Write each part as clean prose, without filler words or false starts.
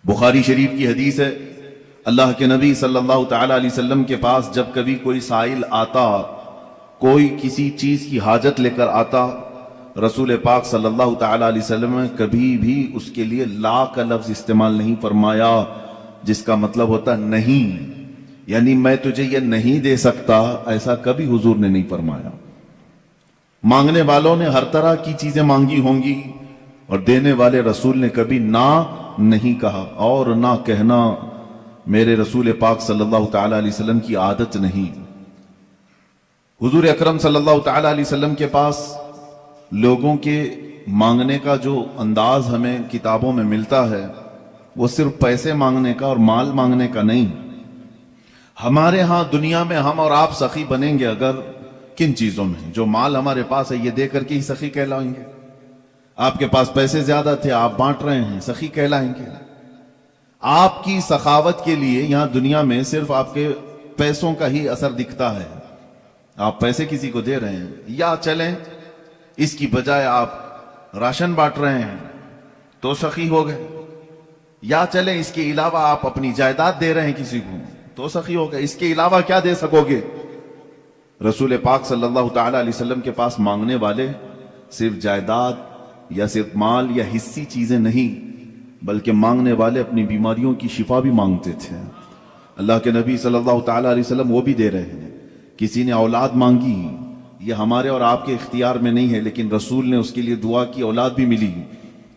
بخاری شریف کی حدیث ہے، اللہ کے نبی صلی اللہ تعالی علیہ وسلم کے پاس جب کبھی کوئی سائل آتا، کوئی کسی چیز کی حاجت لے کر آتا، رسول پاک صلی اللہ تعالی علیہ وسلم نے کبھی بھی اس کے لیے لا کا لفظ استعمال نہیں فرمایا، جس کا مطلب ہوتا نہیں، یعنی میں تجھے یہ نہیں دے سکتا، ایسا کبھی حضور نے نہیں فرمایا۔ مانگنے والوں نے ہر طرح کی چیزیں مانگی ہوں گی، اور دینے والے رسول نے کبھی نہ نہیں کہا، اور نہ کہنا میرے رسول پاک صلی اللہ تعالی علیہ وسلم کی عادت نہیں۔ حضور اکرم صلی اللہ تعالی علیہ وسلم کے پاس لوگوں کے مانگنے کا جو انداز ہمیں کتابوں میں ملتا ہے، وہ صرف پیسے مانگنے کا اور مال مانگنے کا نہیں۔ ہمارے ہاں دنیا میں ہم اور آپ سخی بنیں گے اگر کن چیزوں میں؟ جو مال ہمارے پاس ہے یہ دے کر کے ہی سخی کہلائیں گے۔ آپ کے پاس پیسے زیادہ تھے، آپ بانٹ رہے ہیں، سخی کہلائیں گے۔ آپ کی سخاوت کے لیے یہاں دنیا میں صرف آپ کے پیسوں کا ہی اثر دکھتا ہے، آپ پیسے کسی کو دے رہے ہیں، یا چلیں اس کی بجائے آپ راشن بانٹ رہے ہیں تو سخی ہو گئے، یا چلیں اس کے علاوہ آپ اپنی جائیداد دے رہے ہیں کسی کو تو سخی ہو گئے۔ اس کے علاوہ کیا دے سکو گے؟ رسول پاک صلی اللہ تعالی علیہ وسلم کے پاس مانگنے والے صرف جائیداد یا صرف مال یا حصی چیزیں نہیں، بلکہ مانگنے والے اپنی بیماریوں کی شفا بھی مانگتے تھے۔ اللہ کے نبی صلی اللہ تعالی علیہ وسلم وہ بھی دے رہے ہیں۔ کسی نے اولاد مانگی، یہ ہمارے اور آپ کے اختیار میں نہیں ہے، لیکن رسول نے اس کے لیے دعا کی، اولاد بھی ملی،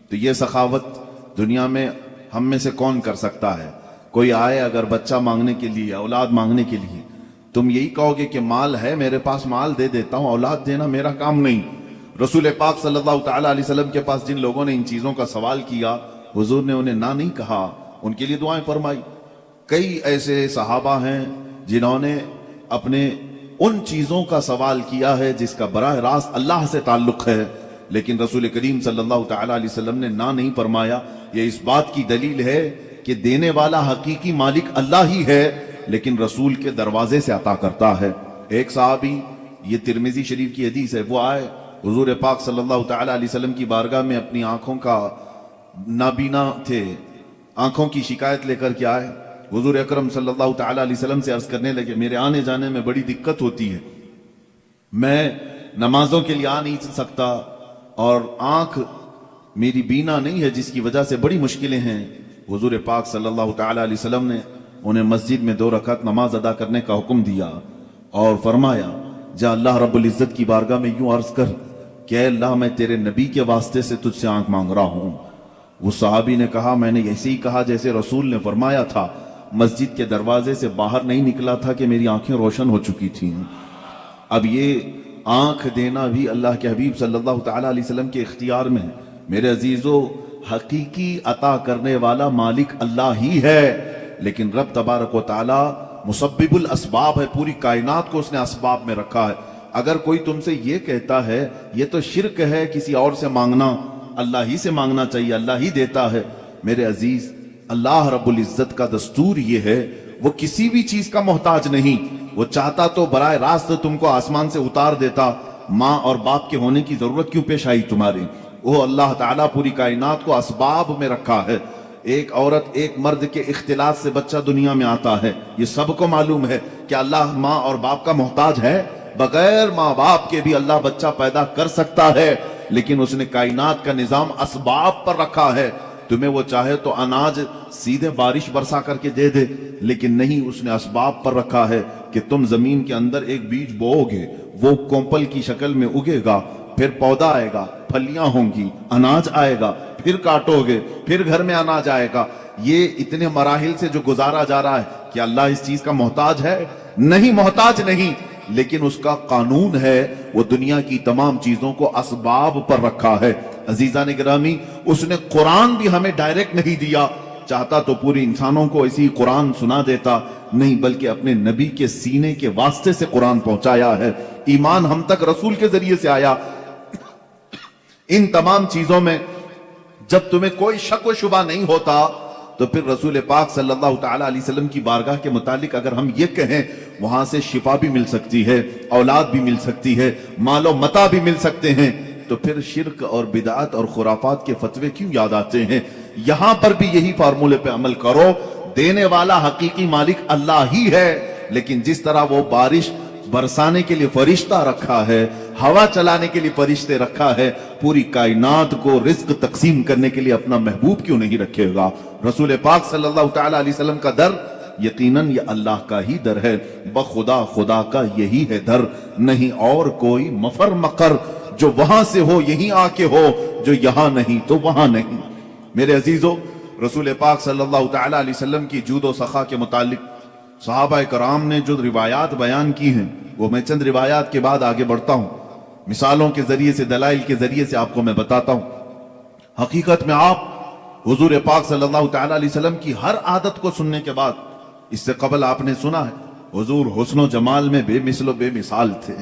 تو یہ سخاوت دنیا میں ہم میں سے کون کر سکتا ہے؟ کوئی آئے اگر بچہ مانگنے کے لیے، اولاد مانگنے کے لیے، تم یہی کہو گے کہ مال ہے میرے پاس، مال دے دیتا ہوں، اولاد دینا میرا کام نہیں۔ رسول پاک صلی اللہ تعالی علیہ وسلم کے پاس جن لوگوں نے ان چیزوں کا سوال کیا، حضور نے انہیں نہ نہیں کہا، ان کے لیے دعائیں فرمائی۔ کئی ایسے صحابہ ہیں جنہوں نے اپنے ان چیزوں کا سوال کیا ہے جس کا براہ راست اللہ سے تعلق ہے، لیکن رسول کریم صلی اللہ تعالی علیہ وسلم نے نہ نہیں فرمایا۔ یہ اس بات کی دلیل ہے کہ دینے والا حقیقی مالک اللہ ہی ہے، لیکن رسول کے دروازے سے عطا کرتا ہے۔ ایک صحابی، یہ ترمذی شریف کی حدیث ہے، وہ آئے حضور پاک صلی اللہ تعالی علیہ وسلم کی بارگاہ میں، اپنی آنکھوں کا نابینا تھے، آنکھوں کی شکایت لے کر کے آئے۔ حضور اکرم صلی اللہ تعالی علیہ وسلم سے عرض کرنے لگے، میرے آنے جانے میں بڑی دقت ہوتی ہے، میں نمازوں کے لیے آ نہیں سکتا، اور آنکھ میری بینا نہیں ہے جس کی وجہ سے بڑی مشکلیں ہیں۔ حضور پاک صلی اللہ تعالی علیہ وسلم نے انہیں مسجد میں 2 رکعت نماز ادا کرنے کا حکم دیا، اور فرمایا جا اللہ رب العزت کی بارگاہ میں یوں عرض کر کہ اے اللہ، میں تیرے نبی کے واسطے سے تجھ سے آنکھ مانگ رہا ہوں۔ وہ صحابی نے کہا، میں نے ایسے ہی کہا جیسے رسول نے فرمایا تھا، مسجد کے دروازے سے باہر نہیں نکلا تھا کہ میری آنکھیں روشن ہو چکی تھیں۔ اب یہ آنکھ دینا بھی اللہ کے حبیب صلی اللہ تعالی علیہ وسلم کے اختیار میں ہے۔ میرے عزیزو، حقیقی عطا کرنے والا مالک اللہ ہی ہے، لیکن رب تبارک و تعالی مسبب الاسباب ہے، پوری کائنات کو اس نے اسباب میں رکھا ہے۔ اگر کوئی تم سے یہ کہتا ہے یہ تو شرک ہے کسی اور سے مانگنا، اللہ ہی سے مانگنا چاہیے، اللہ ہی دیتا ہے، میرے عزیز، اللہ رب العزت کا دستور یہ ہے، وہ کسی بھی چیز کا محتاج نہیں۔ وہ چاہتا تو براہ راست تم کو آسمان سے اتار دیتا، ماں اور باپ کے ہونے کی ضرورت کیوں پیش آئی تمہاری؟ وہ اللہ تعالیٰ پوری کائنات کو اسباب میں رکھا ہے۔ ایک عورت ایک مرد کے اختلاط سے بچہ دنیا میں آتا ہے، یہ سب کو معلوم ہے کہ اللہ ماں اور باپ کا محتاج ہے، بغیر ماں باپ کے بھی اللہ بچہ پیدا کر سکتا ہے، لیکن اس نے کائنات کا نظام اسباب پر رکھا ہے۔ تمہیں وہ چاہے تو اناج سیدھے بارش برسا کر کے دے دے، لیکن نہیں، اس نے اسباب پر رکھا ہے کہ تم زمین کے اندر ایک بیج بو گے، وہ کومپل کی شکل میں اگے گا، پھر پودا آئے گا، پھلیاں ہوں گی، اناج آئے گا، پھر کاٹو گے، پھر گھر میں اناج آئے گا۔ یہ اتنے مراحل سے جو گزارا جا رہا ہے، کہ اللہ اس چیز کا محتاج ہے؟ نہیں، محتاج نہیں، لیکن اس کا قانون ہے، وہ دنیا کی تمام چیزوں کو اسباب پر رکھا ہے۔ عزیزان گرامی، اس نے قرآن بھی ہمیں ڈائریکٹ نہیں دیا، چاہتا تو پوری انسانوں کو اسی قرآن سنا دیتا، نہیں، بلکہ اپنے نبی کے سینے کے واسطے سے قرآن پہنچایا ہے۔ ایمان ہم تک رسول کے ذریعے سے آیا۔ ان تمام چیزوں میں جب تمہیں کوئی شک و شبہ نہیں ہوتا، تو پھر رسول پاک صلی اللہ تعالی علیہ وسلم کی بارگاہ کے متعلق اگر ہم یہ کہیں، وہاں سے شفا بھی مل سکتی ہے، اولاد بھی مل سکتی ہے، مال و متاع بھی مل سکتے ہیں، تو پھر شرک اور بدعت اور خرافات کے فتوے کیوں یاد آتے ہیں؟ یہاں پر بھی یہی فارمولے پہ عمل کرو. دینے والا حقیقی مالک اللہ ہی ہے، لیکن جس طرح وہ بارش برسانے کے لیے فرشتہ رکھا ہے، ہوا چلانے کے لیے فرشتے رکھا ہے، پوری کائنات کو رزق تقسیم کرنے کے لیے اپنا محبوب کیوں نہیں رکھے گا؟ رسول پاک صلی اللہ تعالی علیہ وسلم کا در یقیناً یہ اللہ کا ہی در ہے، بخدا خدا کا یہی ہے در، نہیں اور کوئی مفر مقر جو وہاں سے ہو یہیں آ کے ہو، جو یہاں نہیں تو وہاں نہیں. میرے عزیزو، رسول پاک صلی اللہ تعالی علیہ وسلم کی جود و سخا کے متعلق صحابہ کرام نے جو روایات بیان کی ہیں، وہ میں چند روایات کے بعد آگے بڑھتا ہوں، مثالوں کے ذریعے سے، دلائل کے ذریعے سے آپ کو میں بتاتا ہوں. حقیقت میں آپ حضور پاک صلی اللہ تعالی علیہ وسلم کی ہر عادت کو سننے کے بعد، اس سے قبل آپ نے سنا ہے حضور حسن و جمال میں بے مثل و بے مثال تھے.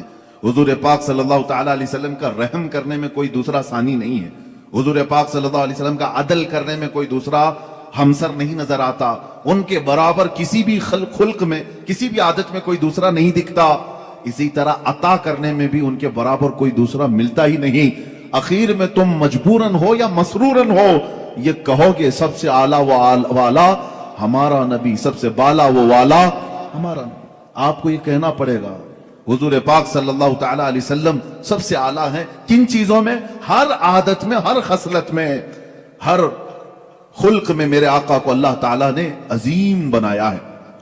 حضور پاک صلی اللہ تعالی علیہ وسلم کا رحم کرنے میں کوئی دوسرا ثانی نہیں ہے. حضور پاک صلی اللہ علیہ وسلم کا عدل کرنے میں کوئی دوسرا ہمسر نہیں نظر آتا. ان کے برابر کسی بھی خلق میں، کسی بھی عادت میں کوئی دوسرا نہیں دکھتا. اسی طرح عطا کرنے میں بھی ان کے برابر کوئی دوسرا ملتا ہی نہیں. اخیر میں تم مجبوراً ہو یا مسرورن ہو، یہ کہو گے سب سے اعلیٰ و والا ہمارا نبی، سب سے بالا و والا ہمارا نبی. آپ کو یہ کہنا پڑے گا حضور پاک صلی اللہ تعالی علیہ وسلم سب سے اعلیٰ ہیں. کن چیزوں میں؟ ہر عادت میں، ہر خصلت میں، ہر خلق میں میرے آقا کو اللہ تعالیٰ نے عظیم بنایا ہے.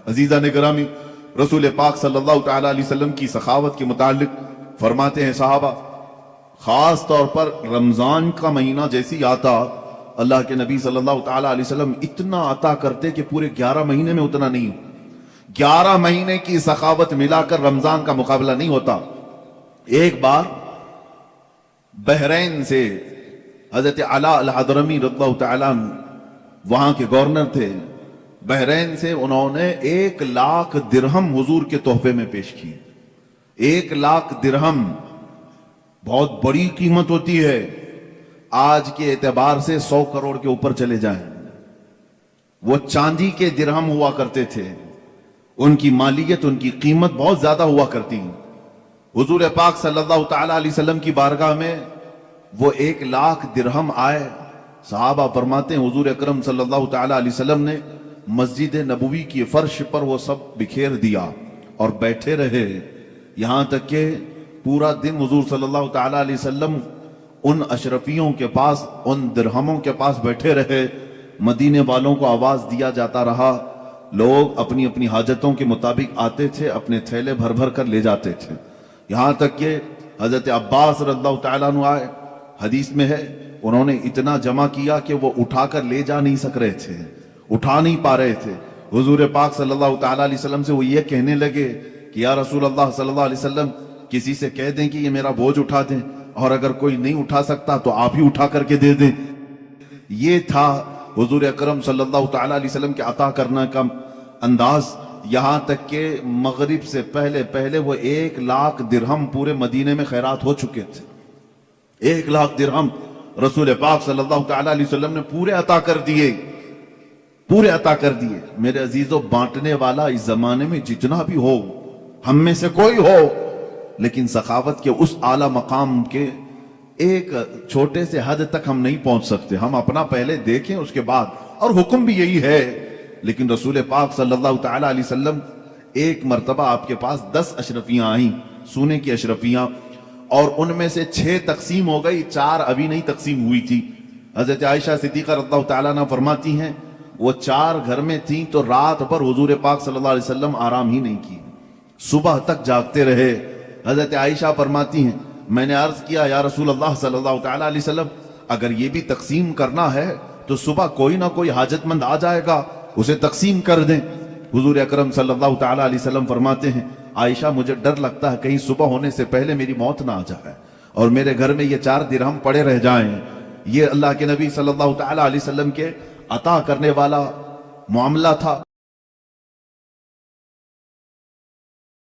عزیزان گرامی، رسول پاک صلی اللہ تعالی علیہ وسلم کی سخاوت کے متعلق فرماتے ہیں صحابہ، خاص طور پر رمضان کا مہینہ جیسی آتا، اللہ کے نبی صلی اللہ تعالی علیہ وسلم اتنا عطا کرتے کہ پورے 11 مہینے میں اتنا نہیں. 11 مہینے کی سخاوت ملا کر رمضان کا مقابلہ نہیں ہوتا. ایک بار بحرین سے حضرت علاء الحضرمی رضی اللہ تعالیٰ عنہ، وہاں کے گورنر تھے، بحرین سے انہوں نے 1,00,000 درہم حضور کے تحفے میں پیش کی. 1,00,000 درہم بہت بڑی قیمت ہوتی ہے. آج کے اعتبار سے 100 کروڑ کے اوپر چلے جائیں. وہ چاندی کے درہم ہوا کرتے تھے، ان کی مالیت، ان کی قیمت بہت زیادہ ہوا کرتی. حضور پاک صلی اللہ تعالی علیہ وسلم کی بارگاہ میں وہ 1,00,000 درہم آئے. صحابہ فرماتے ہیں حضور اکرم صلی اللہ تعالی علیہ وسلم نے مسجد نبوی کی فرش پر وہ سب بکھیر دیا اور بیٹھے رہے، یہاں تک کہ پورا دن حضور صلی اللہ تعالی علیہ وسلم ان اشرفیوں کے پاس، ان درہموں کے پاس بیٹھے رہے. مدینے والوں کو آواز دیا جاتا رہا، لوگ اپنی اپنی حاجتوں کے مطابق آتے تھے، اپنے تھیلے بھر بھر کر لے جاتے تھے. یہاں تک کہ حضرت عباس رضی اللہ تعالیٰ عنہ آئے، حدیث میں ہے انہوں نے اتنا جمع کیا کہ وہ اٹھا کر لے جا نہیں سک رہے تھے، اٹھا نہیں پا رہے تھے. حضور پاک صلی اللہ تعالیٰ علیہ وسلم سے وہ یہ کہنے لگے کہ یا رسول اللہ صلی اللہ علیہ وسلم، کسی سے کہہ دیں کہ یہ میرا بوجھ اٹھا دیں، اور اگر کوئی نہیں اٹھا سکتا تو آپ ہی اٹھا کر کے دے دیں. یہ تھا حضور اکرم صلی اللہ تعالیٰ علیہ وسلم کے عطا کرنا کا انداز. یہاں تک کہ مغرب سے پہلے وہ 1,00,000 درہم پورے مدینے میں خیرات ہو چکے تھے. 1,00,000 درہم رسول پاک صلی اللہ تعالیٰ علیہ وسلم نے پورے عطا کر دیے، پورے عطا کر دیے. میرے عزیزو، بانٹنے والا اس زمانے میں جتنا بھی ہو، ہم میں سے کوئی ہو، لیکن سخاوت کے اس اعلیٰ مقام کے ایک چھوٹے سے حد تک ہم نہیں پہنچ سکتے. ہم اپنا پہلے دیکھیں اس کے بعد، اور حکم بھی یہی ہے. لیکن رسول پاک صلی اللہ تعالی علیہ وسلم ایک مرتبہ آپ کے پاس 10 اشرفیاں آئیں، سونے کی اشرفیاں، اور ان میں سے 6 تقسیم ہو گئی، 4 ابھی نہیں تقسیم ہوئی تھی. حضرت عائشہ صدیقہ رضی اللہ تعالیٰ عنہ فرماتی ہیں وہ 4 گھر میں تھیں تو رات بھر حضور پاک صلی اللہ علیہ وسلم آرام ہی نہیں کی، صبح تک جاگتے رہے. حضرت عائشہ فرماتی ہیں میں نے عرض کیا یا رسول اللہ صلی اللہ تعالی علیہ وسلم، اگر یہ بھی تقسیم کرنا ہے تو صبح کوئی نہ کوئی حاجت مند آ جائے گا، اسے تقسیم کر دیں. حضور اکرم صلی اللہ تعالی علیہ وسلم فرماتے ہیں عائشہ مجھے ڈر لگتا ہے کہیں صبح ہونے سے پہلے میری موت نہ آ جائے اور میرے گھر میں یہ 4 درہم پڑے رہ جائیں. یہ اللہ کے نبی صلی اللہ تعالی علیہ وسلم کے عطا کرنے والا معاملہ تھا.